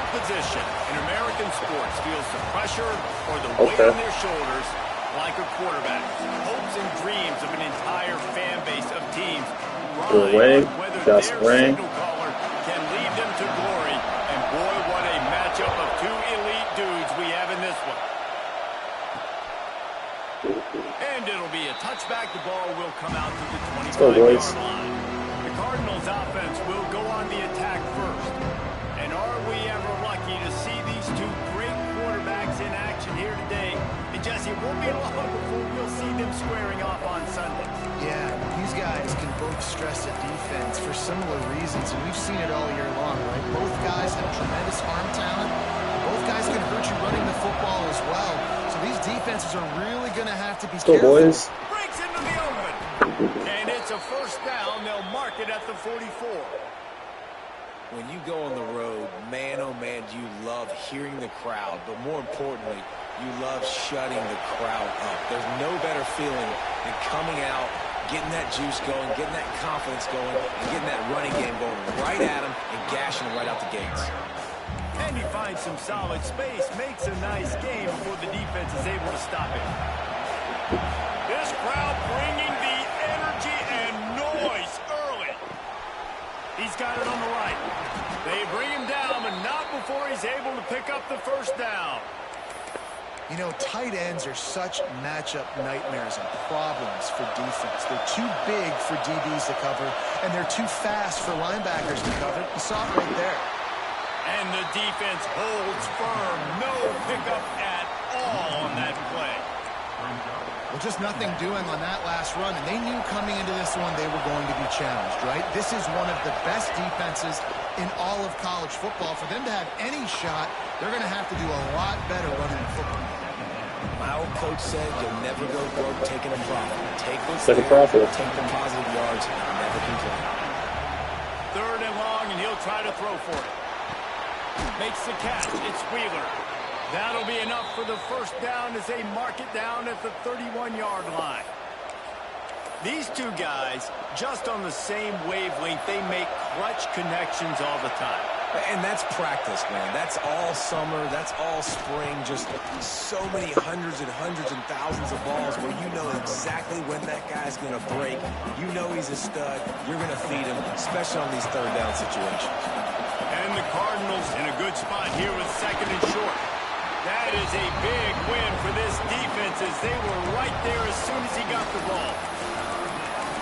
Position in American sports feels the pressure or the weight on their shoulders like a quarterback. Hopes and dreams of an entire fan base of teams ride on whether their signal caller can lead them to glory. And boy, what a matchup of two elite dudes we have in this one. And it'll be a touchback. The ball will come out to the 25-yard line. The Cardinals offense will go on the attack first. And are we ever lucky to see these two great quarterbacks in action here today? And Jesse, it won't be long before we'll see them squaring off on Sundays. Yeah, these guys can both stress a defense for similar reasons, and we've seen it all year long, right? Both guys have tremendous arm talent. Both guys can hurt you running the football as well. So these defenses are really going to have to be careful. Boys. Breaks into the open. And it's a first down. They'll mark it at the 44. When you go on the road, man, oh man, you love hearing the crowd. But more importantly, you love shutting the crowd up. There's no better feeling than coming out, getting that juice going, getting that confidence going, and getting that running game going right at them and gashing them right out the gates. And he finds some solid space, makes a nice game before the defense is able to stop it. This crowd bringing the energy and noise early. He's got it on the right. They bring him down, but not before he's able to pick up the first down. You know, tight ends are such matchup nightmares and problems for defense. They're too big for DBs to cover, and they're too fast for linebackers to cover. You saw it right there. And the defense holds firm. No pickup at all on that play. Well, just nothing doing on that last run, and they knew coming into this one they were going to be challenged, right? This is one of the best defenses in all of college football. For them to have any shot, they're going to have to do a lot better running the football. My old coach said you'll never go broke taking a profit. Take what's take the positive yards, and never complain. Third and long, and he'll try to throw for it. Makes the catch. It's Wheeler. That'll be enough for the first down as they mark it down at the 31-yard line. These two guys, just on the same wavelength, they make clutch connections all the time. And that's practice, man. That's all summer. That's all spring. Just so many hundreds and thousands of balls where you know exactly when that guy's going to break. You know he's a stud. You're going to feed him, especially on these third down situations. And the Cardinals in a good spot here with second and short. That is a big win for this defense as they were right there as soon as he got the ball.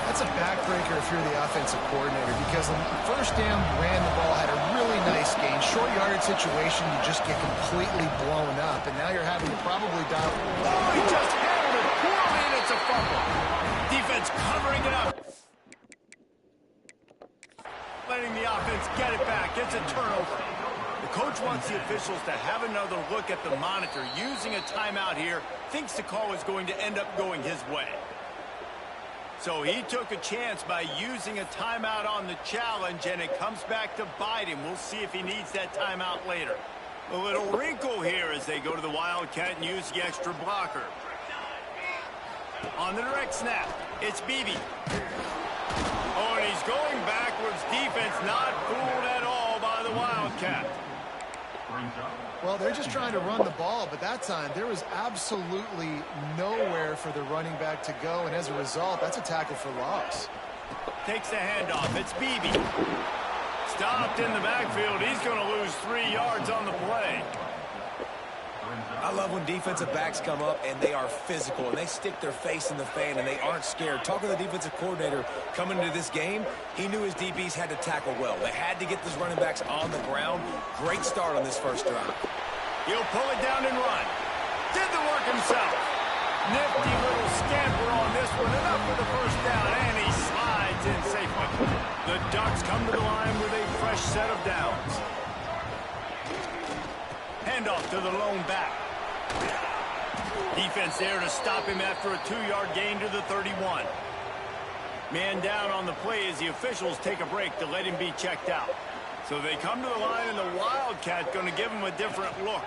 That's a backbreaker if you're the offensive coordinator, because on the first down, you ran the ball, had a really nice gain. Short yardage situation, you just get completely blown up, and now you're having to probably dial. Oh, he just handled it poorly, and it's a fumble. Defense covering it up. Letting the offense get it back. It's a turnover. The coach wants the officials to have another look at the monitor. Using a timeout here, thinks the call is going to end up going his way. So he took a chance by using a timeout on the challenge, and it comes back to bite him. We'll see if he needs that timeout later. A little wrinkle here as they go to the Wildcat and use the extra blocker. On the direct snap, it's Beebe. Oh, and he's going backwards. Defense not fooled at all by the Wildcat. Well, they're just trying to run the ball, but that time there was absolutely nowhere for the running back to go, and as a result, that's a tackle for loss. Takes the handoff. It's Beebe. Stopped in the backfield. He's going to lose 3 yards on the play. I love when defensive backs come up and they are physical and they stick their face in the fan and they aren't scared. Talking to the defensive coordinator coming into this game, he knew his DBs had to tackle well. They had to get these running backs on the ground. Great start on this first drive. He'll pull it down and run. Did the work himself. Nifty little scamper on this one, enough for the first down, and he slides in safely. The Ducks come to the line with a fresh set of downs. Handoff to the lone back. Defense there to stop him after a 2-yard gain to the 31. Man down on the play as the officials take a break to let him be checked out. So they come to the line, and the Wildcat going to give him a different look.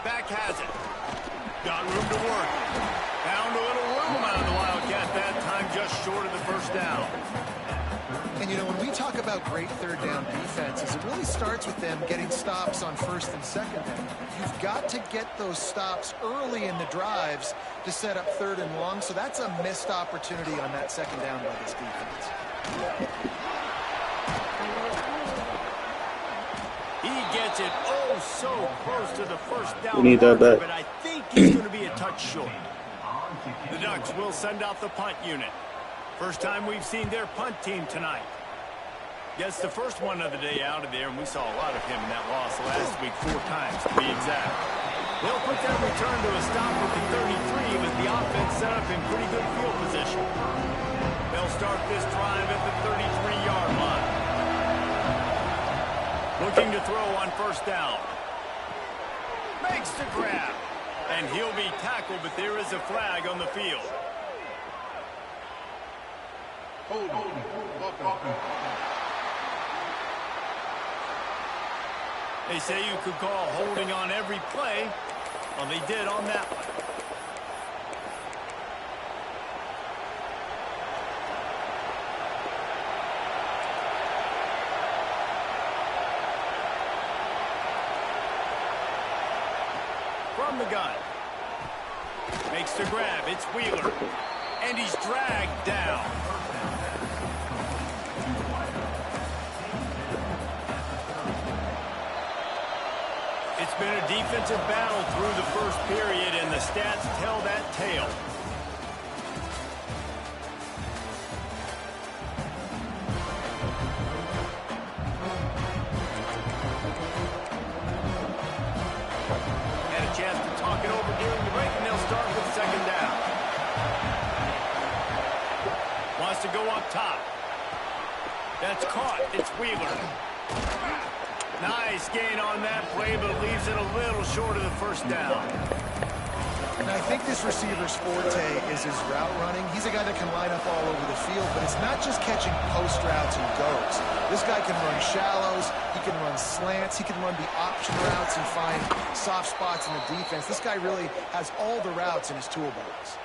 Back has it. Got room to work. Found a little room out of the Wildcat that time, just short of the first down. And, you know, when we talk about great third down defenses, it really starts with them getting stops on first and second down. You've got to get those stops early in the drives to set up third and long, so that's a missed opportunity on that second down by this defense. He gets it so close to the first down. We need that back. But I think he's going to be a touch short. The Ducks will send out the punt unit. First time we've seen their punt team tonight. Gets the first one of the day out of there, and we saw a lot of him in that loss last week, 4 times to be exact. They'll put that return to a stop at the 33 with the offense set up in pretty good field position. They'll start this drive at the 33-yard line. Looking to throw on first down. Makes the grab. And he'll be tackled, but there is a flag on the field. They say you could call holding on every play. Well, they did on that one. From the gun. Makes the grab. It's Wheeler. And he's dragged down. It's been a defensive battle through the first period, and the stats tell that tale. Had a chance to talk it over during the break, and they'll start with second down. Wants to go up top. That's caught. It's Wheeler. Nice gain on that play, but leaves it a little short of the first down. And I think this receiver's forte is his route running. He's a guy that can line up all over the field, but it's not just catching post routes and goes. This guy can run shallows, he can run slants, he can run the option routes and find soft spots in the defense. This guy really has all the routes in his toolbox.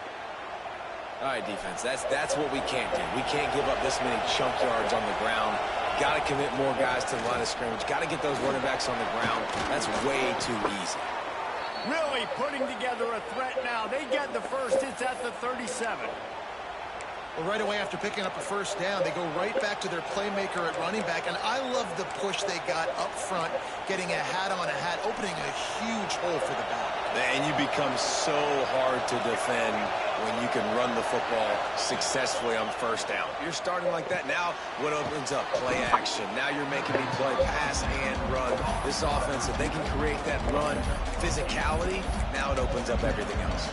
All right, defense, that's what we can't do. We can't give up this many chunk yards on the ground. Got to commit more guys to the line of scrimmage. Got to get those running backs on the ground. That's way too easy. Really putting together a threat now. They get the first. It's at the 37. Well, right away after picking up a first down, they go right back to their playmaker at running back. And I love the push they got up front, getting a hat on a hat, opening a huge hole for the back. And you become so hard to defend when you can run the football successfully on first down. You're starting like that. Now what opens up? Play action. Now you're making me play pass and run. This offense, if they can create that run physicality, now it opens up everything else.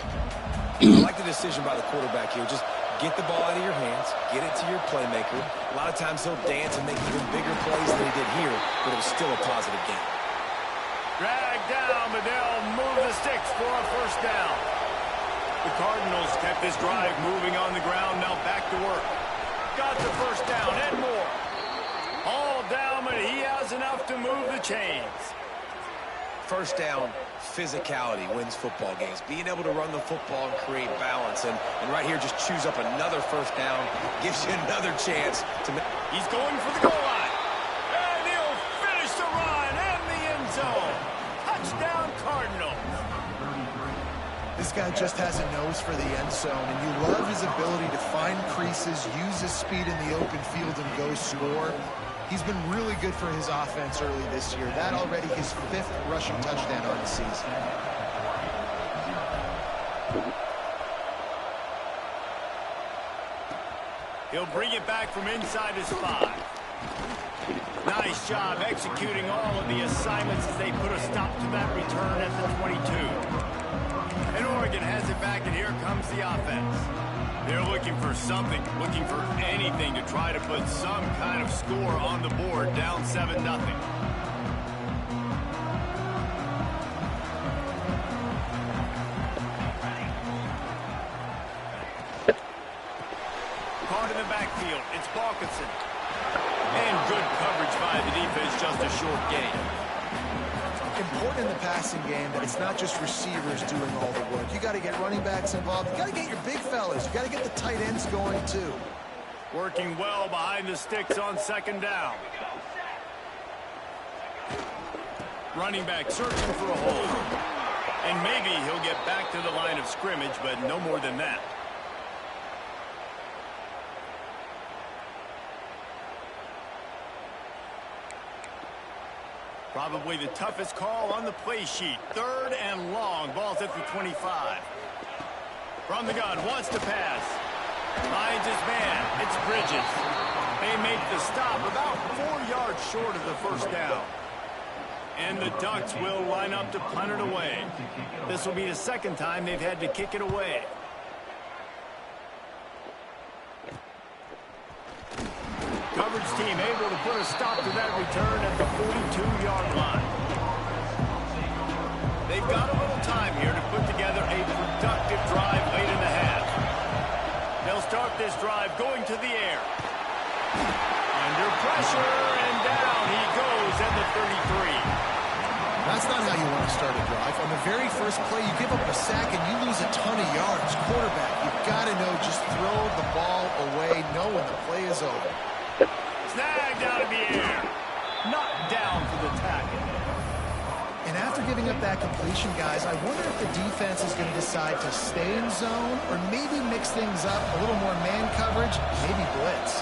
I like the decision by the quarterback here. Just get the ball out of your hands, get it to your playmaker. A lot of times he'll dance and make even bigger plays than he did here, but it was still a positive game. Dragged down, but they'll move the sticks for a first down. The Cardinals kept this drive moving on the ground, now back to work. Got the first down and more. All down, but he has enough to move the chains. First down, physicality wins football games. Being able to run the football and create balance. And right here, just choose up another first down. Gives you another chance to make. He's going for the goal line. And he'll finish the run in the end zone. Touchdown, Cardinals. This guy just has a nose for the end zone, and you love his ability to find creases, use his speed in the open field, and go score. He's been really good for his offense early this year. That already his 5th rushing touchdown on the season. He'll bring it back from inside his 5. Nice job executing all of the assignments as they put a stop to that return at the 22. And Oregon has it back, and here comes the offense. They're looking for something, looking for anything to try to put some kind of score on the board, down 7-0. Caught in the backfield, it's Balkinson. And good coverage by the defense, just a short gain. Important in the passing game that it's not just receivers doing all the work. You got to get running backs involved. You got to get your big fellas. You got to get the tight ends going too. Working well behind the sticks on 2nd down. Running back searching for a hole. And maybe he'll get back to the line of scrimmage, but no more than that. Probably the toughest call on the play sheet. 3rd and long. Ball's at the 25. From the gun, wants to pass. Finds his man. It's Bridges. They make the stop about 4 yards short of the 1st down. And the Ducks will line up to punt it away. This will be the 2nd time they've had to kick it away. Coverage team able to put a stop to that return at the 42-yard line. They've got a little time here to put together a productive drive late in the half. They'll start this drive going to the air. Under pressure, and down he goes at the 33. That's not how you want to start a drive. On the very first play, you give up a sack and you lose a ton of yards. Quarterback, you've got to know, just throw the ball away, know when the play is over. Snagged out of the air. Knocked down for the tackle. And after giving up that completion, guys, I wonder if the defense is going to decide to stay in zone or maybe mix things up, a little more man coverage, maybe blitz.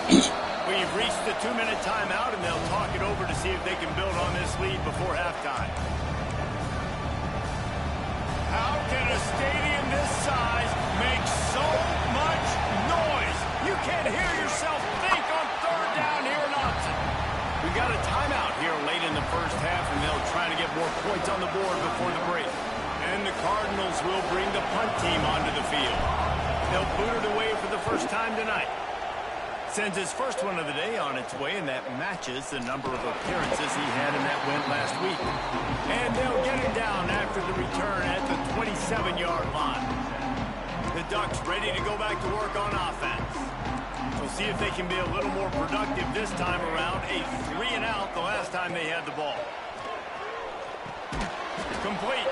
We've reached the 2-minute timeout, and they'll talk it over to see if they can build on this lead before halftime. How can a stadium this size make so much noise? You can't hear yourself think on 3rd down here in Austin. We've got a timeout here late in the 1st half, and they'll try to get more points on the board before the break. And the Cardinals will bring the punt team onto the field. They'll boot it away for the first time tonight. Sends his first one of the day on its way, and that matches the number of appearances he had in that win last week. And they'll get it down after the return at the 27-yard line. The Ducks ready to go back to work on offense. We'll see if they can be a little more productive this time around. A 3-and-out the last time they had the ball. Complete.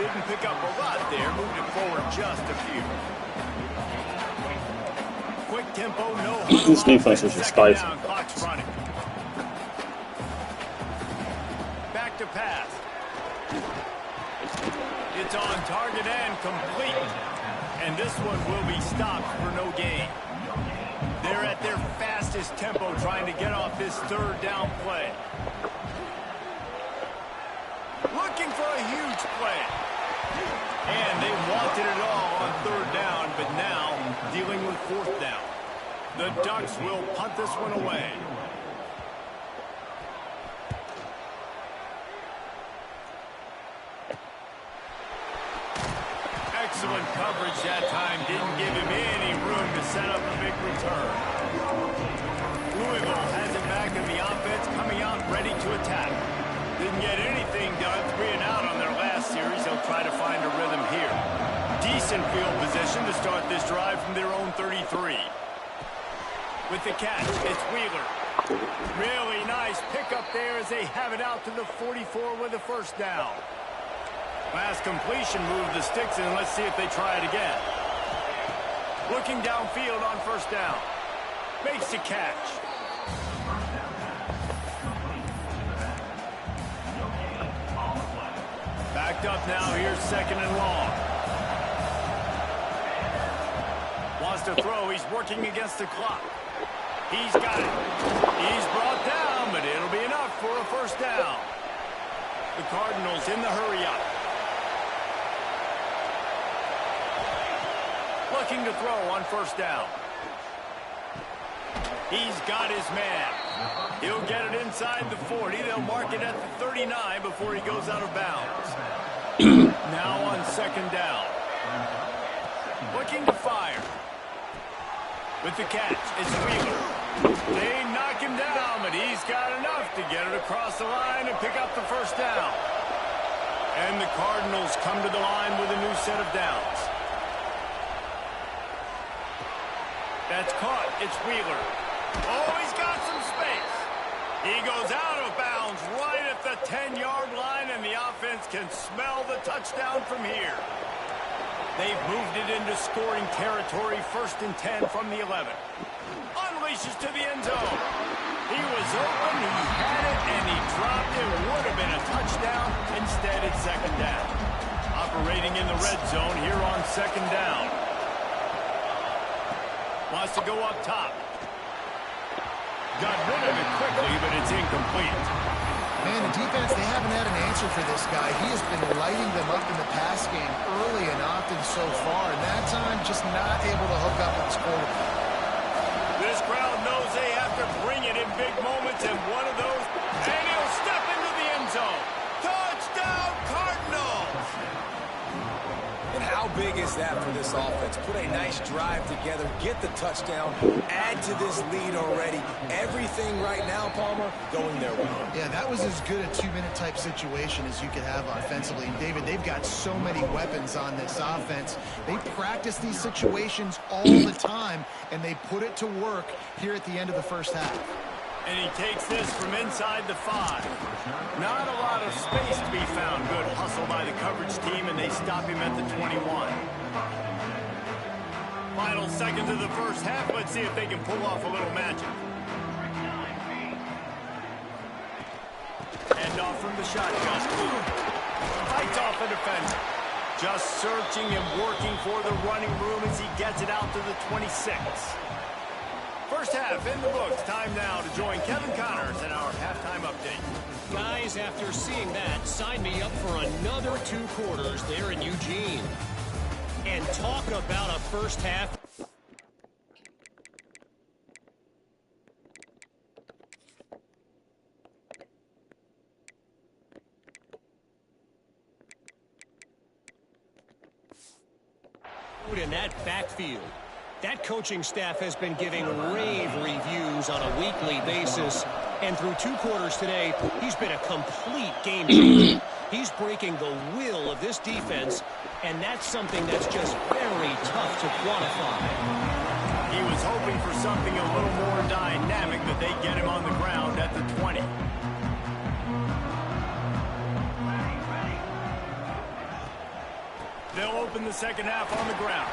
Didn't pick up a lot there. Moved it forward just a few. Quick tempo, no huddle. This defense is just spicy. Clock's running. Back to pass. It's on target and complete. And this one will be stopped for no gain. They're at their fastest tempo trying to get off this 3rd down play. Looking for a huge play. And they wanted it all on 3rd down, but now dealing with 4th down. The Ducks will punt this one away. Excellent coverage that time. Didn't give him any room to set up a big return. Louisville has it back in the offense, coming out ready to attack. Didn't get anything done. 3-and-out on their last series. They'll try to find a rhythm here. Decent field position to start this drive from their own 33. With the catch, it's Wheeler. Really nice pickup there as they have it out to the 44 with a 1st down. Last completion moved the sticks, and let's see if they try it again. Looking downfield on 1st down. Makes the catch. Backed up now, here's 2nd and long. Wants to throw, he's working against the clock. He's got it. He's brought down, but it'll be enough for a 1st down. The Cardinals in the hurry up. looking to throw on first down. He's got his man. He'll get it inside the 40. They'll mark it at the 39 before he goes out of bounds. Now on second down. Looking to fire. With the catch, it's Wheeler. They knock him down, but he's got enough to get it across the line and pick up the first down. And the Cardinals come to the line with a new set of downs. That's caught. It's Wheeler. Oh, he's got some space. He goes out of bounds right at the 10-yard line, and the offense can smell the touchdown from here. They've moved it into scoring territory, 1st and 10 from the 11. Unleashes to the end zone. He was open, he had it, and he dropped it. Would have been a touchdown. Instead, it's second down. Operating in the red zone here on second down. Wants to go up top. Got rid of it quickly, but it's incomplete. Man, the defense, they haven't had an answer for this guy. He has been lighting them up in the pass game early and often so far, and that time just not able to hook up with his quarterback. This crowd knows they have to bring it in big moments, and one of those, and he'll step into the end zone. Touchdown, Cardinals! And how big is that for this offense? Put a nice drive together, get the touchdown, add to this lead already. Everything right now, Palmer, going their way. Yeah, that was as good a 2-minute type situation as you could have offensively. And David, they've got so many weapons on this offense. They practice these situations all the time, and they put it to work here at the end of the first half. And he takes this from inside the 5. Not a lot of space to be found. Good hustle by the coverage team, and they stop him at the 21. Final seconds of the first half. Let's see if they can pull off a little magic. Hand off from the shotgun. Fights off a defender. Just searching and working for the running room as he gets it out to the 26. First half in the books. Time now to join Kevin Connors in our halftime update. Guys, after seeing that, sign me up for another 2 quarters there in Eugene. And talk about a first half. In that backfield. That coaching staff has been giving rave reviews on a weekly basis. And through 2 quarters today, he's been a complete game changer. He's breaking the will of this defense, and that's something that's just very tough to quantify. He was hoping for something a little more dynamic, but they get him on the ground at the 20. They'll open the second half on the ground.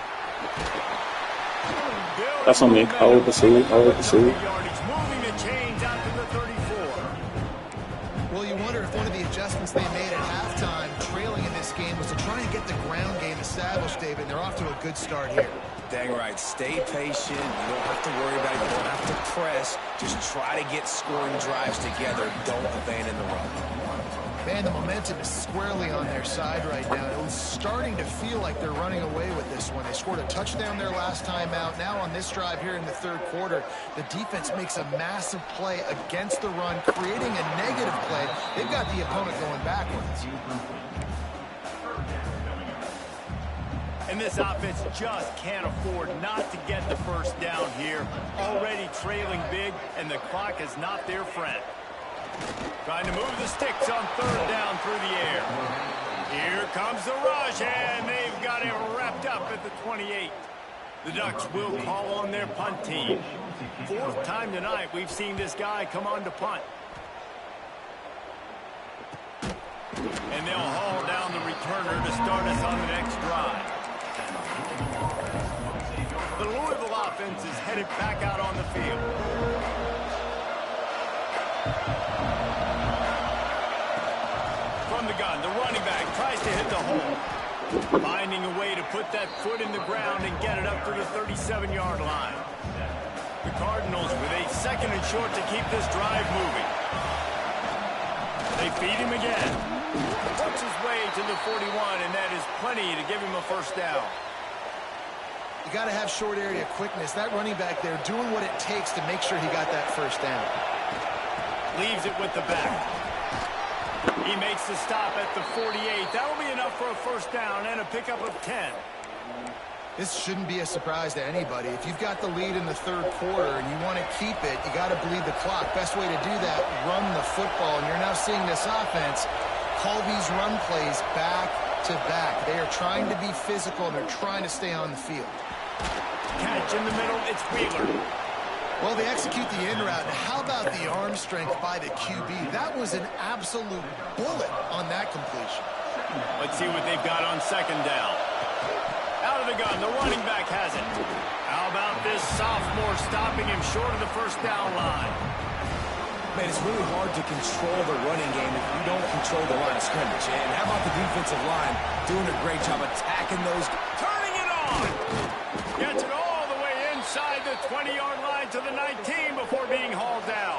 That's on me. I'll pursue. Moving the chains out to the 34. Well, you wonder if one of the adjustments they made at halftime, trailing in this game, was to try and get the ground game established, David. They're off to a good start here. Dang right. Stay patient. You don't have to worry about it. You don't have to press. Just try to get scoring drives together. Don't abandon the run. Man, the momentum is squarely on their side right now. It was starting to feel like they're running away with this one. They scored a touchdown their last time out. Now on this drive here in the 3rd quarter, the defense makes a massive play against the run, creating a negative play. They've got the opponent going backwards. And this offense just can't afford not to get the first down here. Already trailing big, and the clock is not their friend. Trying to move the sticks on 3rd down through the air. Here comes the rush, and they've got it wrapped up at the 28. The Ducks will call on their punt team. 4th time tonight we've seen this guy come on to punt. And they'll haul down the returner to start us on the next drive. The Louisville offense is headed back out on the field. From the gun, the running back tries to hit the hole. Finding a way to put that foot in the ground and get it up to the 37-yard line. The Cardinals with a 2nd and short to keep this drive moving. They feed him again. Works his way to the 41, and that is plenty to give him a first down. You got to have short area quickness. That running back there doing what it takes to make sure he got that first down. Leaves it with the back. He makes the stop at the 48. That'll be enough for a first down and a pickup of 10. This shouldn't be a surprise to anybody. If you've got the lead in the third quarter and you want to keep it, you got to bleed the clock. Best way to do that, run the football. And you're now seeing this offense call these run plays back to back. They are trying to be physical, and they're trying to stay on the field. Catch in the middle, it's Wheeler. Well, they execute the in route. How about the arm strength by the QB? That was an absolute bullet on that completion. Let's see what they've got on second down. Out of the gun, the running back has it. How about this sophomore stopping him short of the first down line? Man, it's really hard to control the running game if you don't control the line of scrimmage. And how about the defensive line doing a great job attacking those? Turning it on! Gets it all the way inside the 20-yard line to the 19 before being hauled down.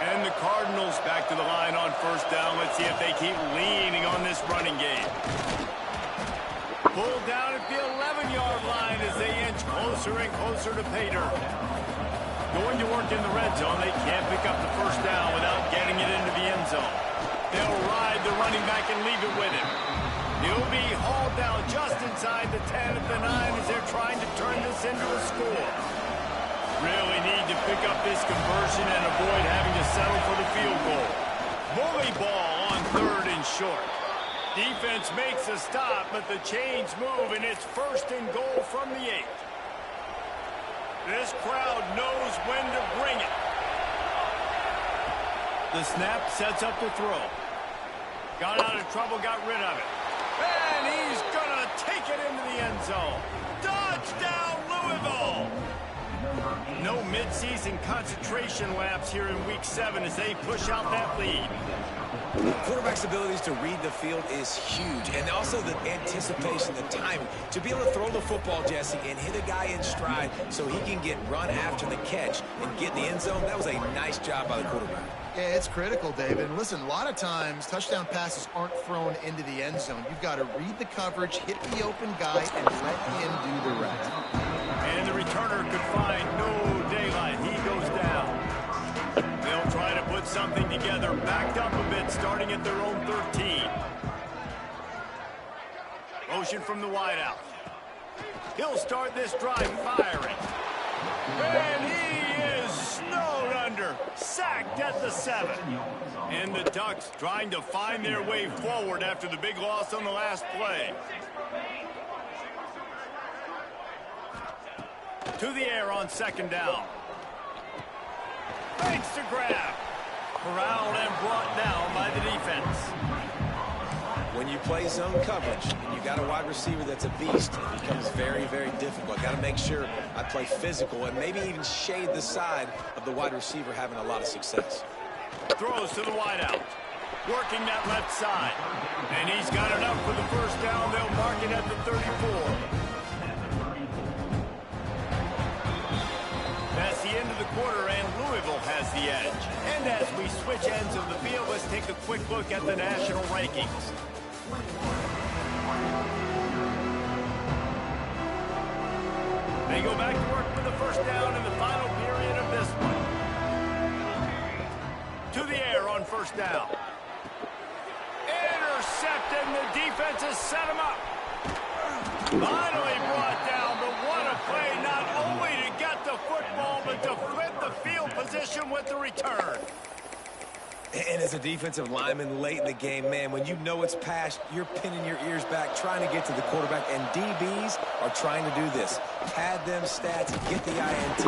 And the Cardinals back to the line on first down. Let's see if they keep leaning on this running game. Pulled down at the 11-yard line as they inch closer and closer to pay dirt. Going to work in the red zone. They can't pick up the first down without getting it into the end zone. They'll ride the running back and leave it with him. He'll be hauled down just inside the 10 at the 9 as they're trying to turn this into a score. Really need to pick up this conversion and avoid having to settle for the field goal. Bully ball on third and short. Defense makes a stop, but the chains move, and it's first and goal from the 8. This crowd knows when to bring it. The snap sets up the throw. Got out of trouble, got rid of it. And he's going to take it into the end zone. Touchdown, Louisville! No midseason concentration lapse here in Week 7 as they push out that lead. Quarterback's abilities to read the field is huge, and also the anticipation, the timing. To be able to throw the football, Jesse, and hit a guy in stride so he can get run after the catch and get in the end zone, that was a nice job by the quarterback. Yeah, it's critical, David. And listen, a lot of times touchdown passes aren't thrown into the end zone. You've got to read the coverage, hit the open guy, and let him do the rest. And the returner could find no daylight. He goes down. They'll try to put something together, backed up a bit, starting at their own 13. Motion from the wideout. He'll start this drive firing. And he is snowed under, sacked at the 7. And the Ducks trying to find their way forward after the big loss on the last play. To the air on second down. Fakes to grab. Corralled and brought down by the defense. When you play zone coverage and you got a wide receiver that's a beast, it becomes very, very difficult. Got to make sure I play physical and maybe even shade the side of the wide receiver having a lot of success. Throws to the wideout. Working that left side. And he's got enough for the first down. They'll mark it at the 34. That's the end of the quarter, and Louisville has the edge. And as we switch ends of the field, let's take a quick look at the national rankings. They go back to work with the first down in the final period of this one. To the air on first down. Intercepted, and the defense has set him up. Finally brought down, but what a play, not only to get the football, but to flip the field position with the return. And as a defensive lineman late in the game, man, when you know it's past, you're pinning your ears back, trying to get to the quarterback, and DBs are trying to do this. Pad them stats, get the INT.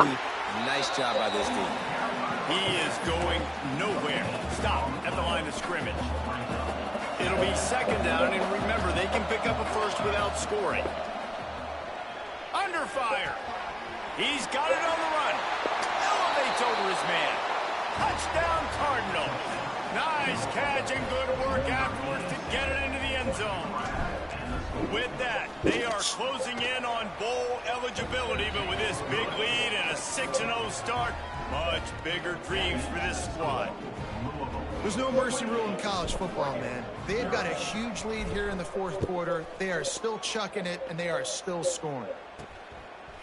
Nice job by this team. He is going nowhere. Stop at the line of scrimmage. It'll be second down, and remember, they can pick up a first without scoring. Under fire. He's got it on the run. Elevates over his man. Touchdown, Cardinals. Nice catch and good work afterwards to get it into the end zone. With that, they are closing in on bowl eligibility, but with this big lead and a 6-0 start, much bigger dreams for this squad. There's no mercy rule in college football, man. They've got a huge lead here in the fourth quarter. They are still chucking it, and they are still scoring.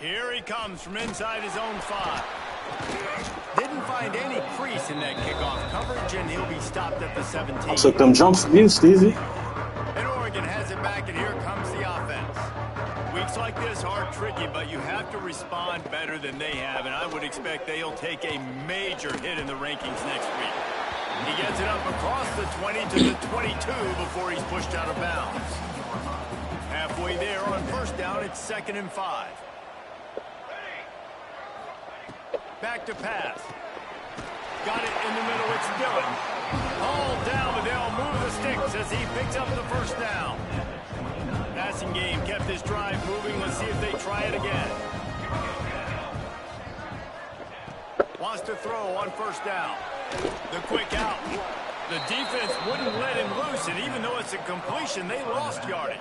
Here he comes from inside his own 5. Didn't find any crease in that kickoff coverage, and he'll be stopped at the 17. Took them jumps against easy. And Oregon has it back, and here comes the offense. Weeks like this are tricky, but you have to respond better than they have, and I would expect they'll take a major hit in the rankings next week. He gets it up across the 20 to the 22 before he's pushed out of bounds. Halfway there on first down, it's 2nd and 5. Back to pass. Got it in the middle, it's Dillon. All down, but they'll move the sticks as he picks up the first down. Passing game kept this drive moving. Let's see if they try it again. Wants to throw on first down. The quick out. The defense wouldn't let him loose, and even though it's a completion, they lost yardage.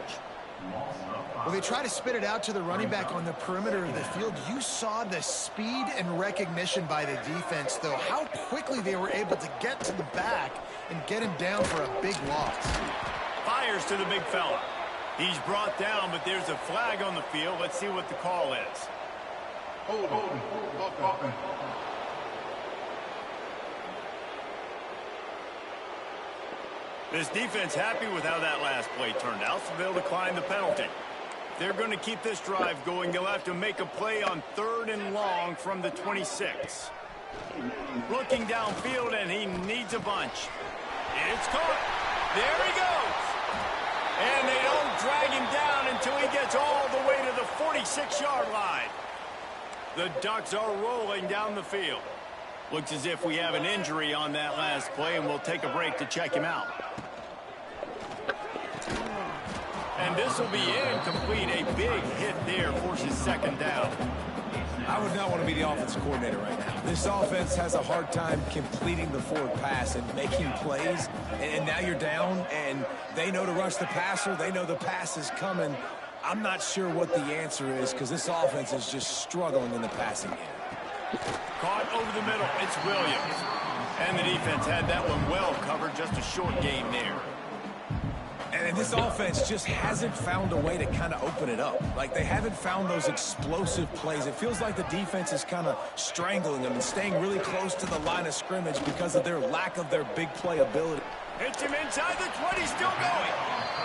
Well, they try to spit it out to the running back on the perimeter of the field. You saw the speed and recognition by the defense, though, how quickly they were able to get to the back and get him down for a big loss. Fires to the big fella. He's brought down, but there's a flag on the field. Let's see what the call is. This defense happy with how that last play turned out, so they'll decline the penalty. They're going to keep this drive going. They'll have to make a play on 3rd and long from the 26. Looking downfield, and he needs a bunch. It's caught. There he goes. And they don't drag him down until he gets all the way to the 46-yard line. The Ducks are rolling down the field. Looks as if we have an injury on that last play, and we'll take a break to check him out. And this will be incomplete. A big hit there forces 2nd down. I would not want to be the offensive coordinator right now. This offense has a hard time completing the forward pass and making plays. And now you're down, and they know to rush the passer. They know the pass is coming. I'm not sure what the answer is because this offense is just struggling in the passing game. Caught over the middle. It's Williams. And the defense had that one well covered. Just a short gain there. And this offense just hasn't found a way to kind of open it up. Like, they haven't found those explosive plays. It feels like the defense is kind of strangling them and staying really close to the line of scrimmage because of their lack of their big play ability. Hits him inside the 20, still going.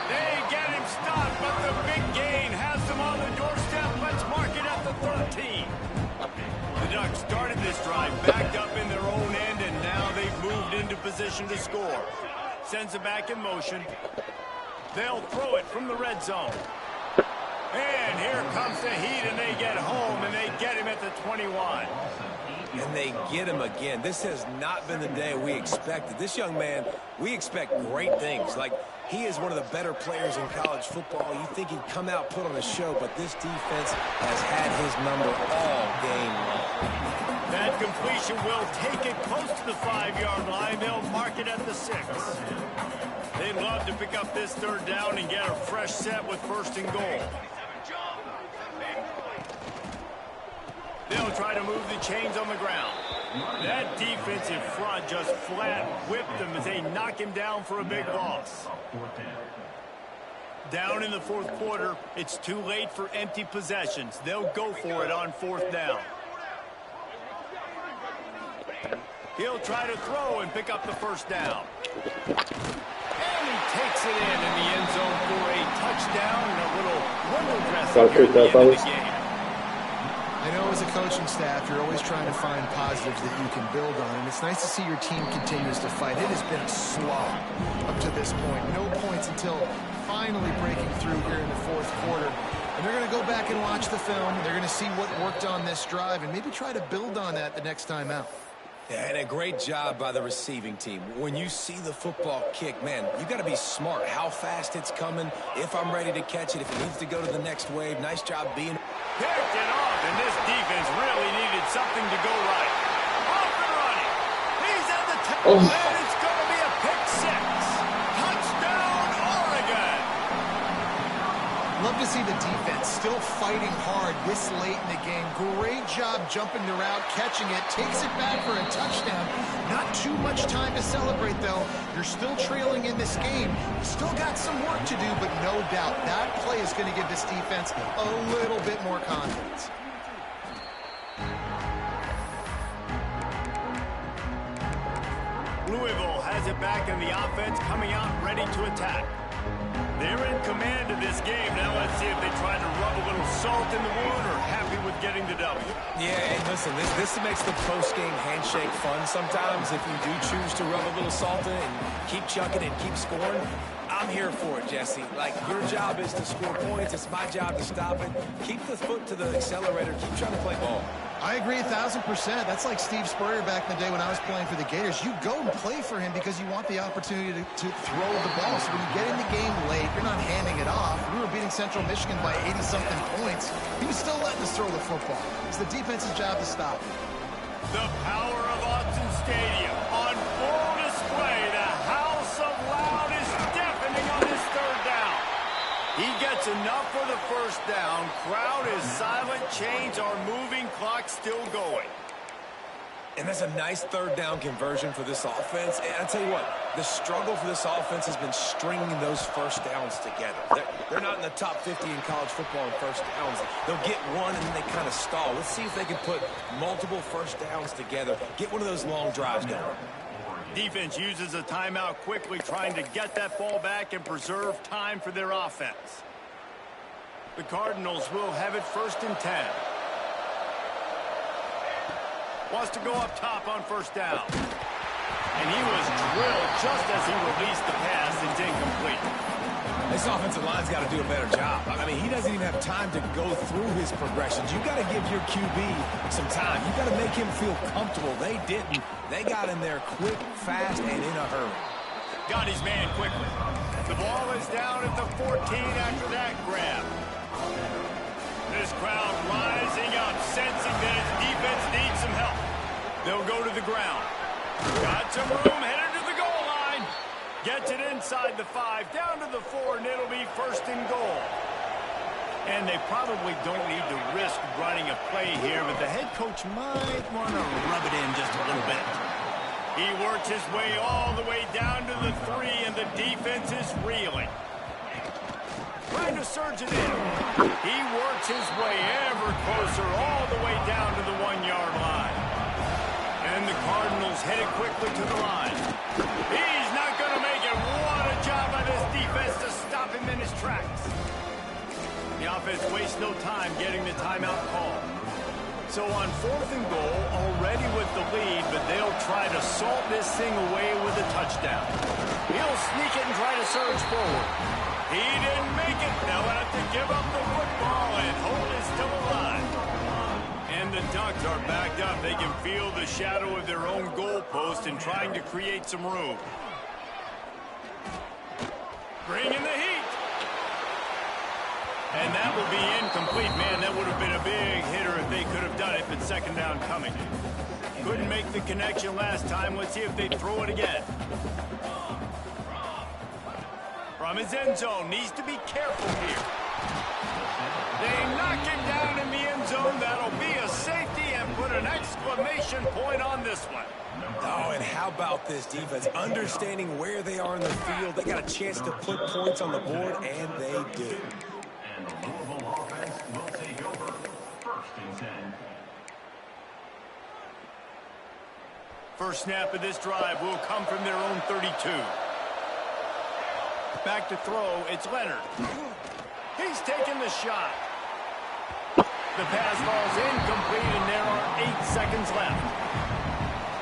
They get him stopped, but the big gain has them on the doorstep. Let's mark it at the 13. The Ducks started this drive backed up in their own end, and now they've moved into position to score. Sends it back in motion. They'll throw it from the red zone. And here comes the Heat, and they get home, and they get him at the 21. And they get him again. This has not been the day we expected. This young man, we expect great things. Like, he is one of the better players in college football. You think he'd come out, put on a show, but this defense has had his number all game long. That completion will take it close to the 5-yard line. They'll mark it at the 6. They'd love to pick up this 3rd down and get a fresh set with 1st and goal. They'll try to move the chains on the ground. That defensive front just flat whipped them as they knock him down for a big loss. Down in the 4th quarter, it's too late for empty possessions. They'll go for it on 4th down. He'll try to throw and pick up the 1st down. And he takes it in the end zone for a touchdown and a little window dressing here at the end of the game. I know as a coaching staff, you're always trying to find positives that you can build on, and it's nice to see your team continues to fight. It has been a slog up to this point. No points until finally breaking through here in the 4th quarter. And they're going to go back and watch the film. They're going to see what worked on this drive and maybe try to build on that the next time out. Yeah, and a great job by the receiving team. When you see the football kick, man, you got to be smart. How fast it's coming, if I'm ready to catch it, if it needs to go to the next wave. Nice job being... Picked it off, and this defense really needed something to go right. Off and running. He's at the top, and it's going to be a pick 6. Touchdown, Oregon. Love to see the defense still fighting hard this late in the game. Great job jumping the route, catching it, takes it back for a touchdown. Not too much time to celebrate, though. You're still trailing in this game. You still got some work to do, but no doubt that play is going to give this defense a little bit more confidence. has it back, and the offense coming out ready to attack. They're in command of this game. Now let's see if they try to rub a little salt in the wound or happy with getting the W. Yeah, and listen, this makes the post-game handshake fun sometimes if you do choose to rub a little salt in and keep chucking and keep scoring. I'm here for it, Jesse. Like, your job is to score points. It's my job to stop it. Keep the foot to the accelerator. Keep trying to play ball. I agree 1,000%. That's like Steve Spurrier back in the day when I was playing for the Gators. You go and play for him because you want the opportunity to throw the ball. So when you get in the game late, you're not handing it off. We were beating Central Michigan by 80-something points. He was still letting us throw the football. It's the defense's job to stop it. The power of Autzen Stadium on full display. The house of loud is deafening on this third down. He gets enough for the first down. Crowd is silent. Chains are moving. Clock still going. And that's a nice third down conversion for this offense. And I tell you what, the struggle for this offense has been stringing those first downs together. They're not in the top 50 in college football in first downs. They'll get one and then they kind of stall. Let's see if they can put multiple first downs together. Get one of those long drives going. Defense uses a timeout quickly, trying to get that ball back and preserve time for their offense. The Cardinals will have it 1st and 10. Wants to go up top on first down. And he was drilled just as he released the pass. It's incomplete. This offensive line's got to do a better job. I mean, he doesn't even have time to go through his progressions. You've got to give your QB some time. You've got to make him feel comfortable. They didn't. They got in there quick, fast, and in a hurry. Got his man quickly. The ball is down at the 14 after that grab. This crowd rising up, sensing that its defense needs some help. They'll go to the ground. Got some room, headed to the goal line. Gets it inside the 5, down to the 4, and it'll be 1st and goal. And they probably don't need to risk running a play here, but the head coach might want to rub it in just a little bit. He works his way all the way down to the 3, and the defense is reeling. Trying to surge it in. He works his way ever closer all the way down to the 1-yard line. And the Cardinals headed quickly to the line. He's not going to make it. What a job by this defense to stop him in his tracks. The offense wastes no time getting the timeout call. So on 4th and goal, already with the lead, but they'll try to salt this thing away with a touchdown. He'll sneak it and try to surge forward. He didn't make it. They'll have to give up the football, and hope is still alive. And the Ducks are backed up. They can feel the shadow of their own goalpost and trying to create some room. Bring in the heat. And that will be incomplete. Man, that would have been a big hitter if they could have done it, but 2nd down coming. Couldn't make the connection last time. Let's see if they throw it again. From his end zone, needs to be careful here. They knock him down in the end zone. That'll be a safety and put an exclamation point on this one. Oh, and how about this defense? Understanding where they are in the field. They got a chance to put points on the board, and they do. And the Louisville offense will take over 1st and 10. First snap of this drive will come from their own 32. Back to throw, it's Leonard. He's taking the shot. The pass falls incomplete, and there are 8 seconds left.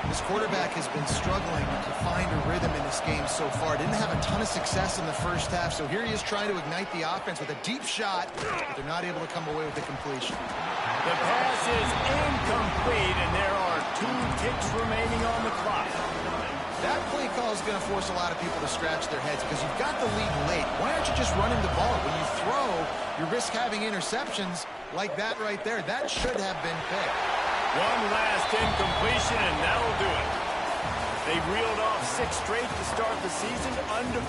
This quarterback has been struggling to find a rhythm in this game so far. Didn't have a ton of success in the first half, so here he is trying to ignite the offense with a deep shot, but they're not able to come away with the completion. The pass is incomplete, and there are 2 ticks remaining on the clock. That play call is going to force a lot of people to scratch their heads because you've got the lead late. Why aren't you just running the ball? When you throw, you risk having interceptions like that right there. That should have been picked. One last incompletion, and that'll do it. They reeled off 6 straight to start the season undefeated.